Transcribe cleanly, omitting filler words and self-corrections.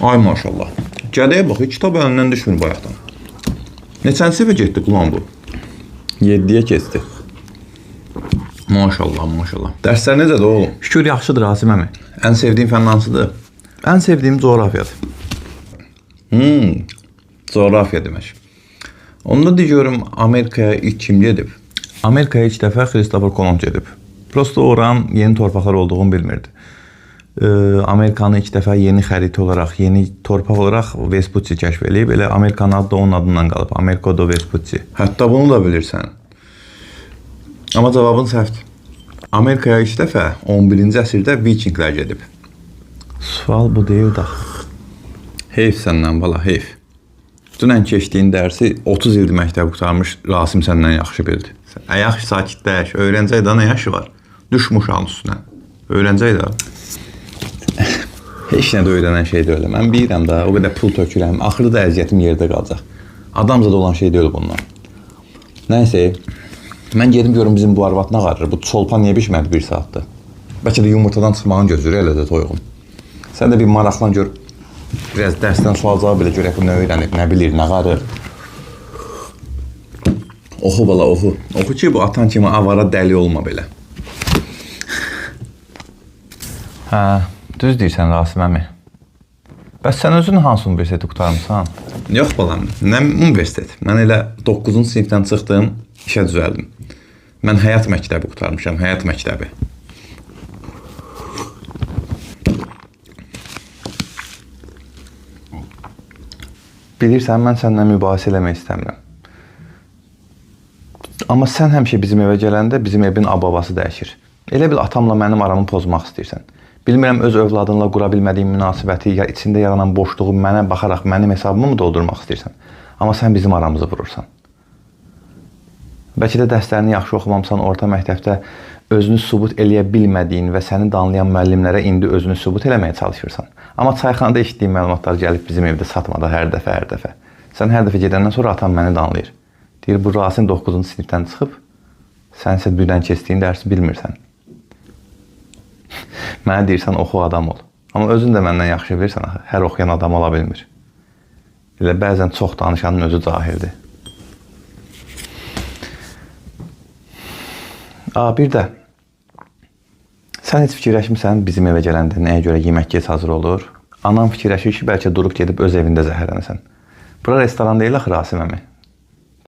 Ay maşallah. Gədəyə bax, kitab əlindən düşmür bayaqdan. Neçənci sinifə getdi qulan bu? 7-yə keçdi. Maşallah, maşallah. Dərslər necədir oğlum? Şükür yaxşıdır Rasim əmi. Ən sevdiyin fənn hansıdır? Ən sevdiyim coğrafiyadır. Coğrafiya demək. Onda deyirəm, Amerikaya ilk kim gedib? Amerikaya ilk dəfə Christopher Kolumb gedib. Prosta oranın yeni torpaqlar olduğunu bilmirdi. Amerikanı ilk dəfə yeni xəritə olaraq, yeni torpaq olaraq Vespucci kəşf edib. Elə Amerikanın adı da onun adından qalıb. Amerigo do Vespucci. Hətta bunu da bilirsən. Amma cavabın səhvdir. Amerikaya ilk dəfə 11-ci əsrdə Vikinglər gedib. Sual bu deyil də. Heyf səndən bala, heyf. Dünən keçdiyin dərsi 30 ildir məktəb qurtarmış Rasim səndən yaxşı bildi. Ayaq sakitləş, öyrəncək də nə yaşı var? Düşmüş alın üstünə. Öyrəncək də. Heç nə də öyrənən şey deyil. Mən bilirəm də, o qədər pul tökürəm. Axırda da əziyyətim yerdə qalacaq. Adamzada olan şey deyil bunlar. Nəysə, mən gedim görüm bizim bu arvad nə qarır. Bu çolpan niyə bişmədi bir saatda? Bəlkə də yumurtadan çıxmağın gözürü elə də toyğum. Sən də bir maraqlan gör. Biraz dərsdən sual cavab belə görək, bu nə öyrənib, nə bilir, nə qarır. Oxu bala, oxu. Oxu ki, bu atan kimi avara dəli olma belə. Hə, düz deyirsən Rasim əmi. Bəs sən özün hansı universiteti qurtarmısan? Yox balam, nə universitet? Mən elə 9-cu sinifdən çıxdım, işə düzəldim. Mən həyat məktəbi qurtarmışam, həyat məktəbi. Bilirsən, mən səndən mübahisə eləmək istəmirəm. Amma sən həmişə bizim evə gələndə bizim evin ababası dəyişir. Elə bil atamla mənim aramı pozmaq istəyirsən. Bilmirəm, öz övladınla qura bilmədiyin münasibəti, ya içində yaranan boşluğu mənə baxaraq mənim hesabımı mı doldurmaq istəyirsən? Amma sən bizim aramızı vurursan. Bəlkə də dərslərini yaxşı oxumamsan, orta məktəbdə özünü sübut eləyə bilmədiyin və səni danlayan müəllimlərə indi özünü sübut eləməyə çalışırsan. Amma çayxanada eşitdiyin məlumatlar gəlib bizim evdə satmada hər dəfə. Sən hər dəfə gedəndən sonra atam məni danlayır. Deyir, bu Rasim 9-cu sinifdən çıxıb, sən isə dünən keçdiyin dərsi bilmirsən. Mənə deyirsən, oxu adam ol. Amma özün də məndən yaxşı bilirsən, hər oxuyan adam ola bilmir. Elə bəzən çox danışanın özü cahildir. Bir də, sən heç fikirləşmirsən bizim evə gələndə nəyə görə yemək gec hazır olur? Anam fikirləşir ki, bəlkə durub gedib öz evində zəhərlənəsən. Bura restoran deyil axı Rasim əmi.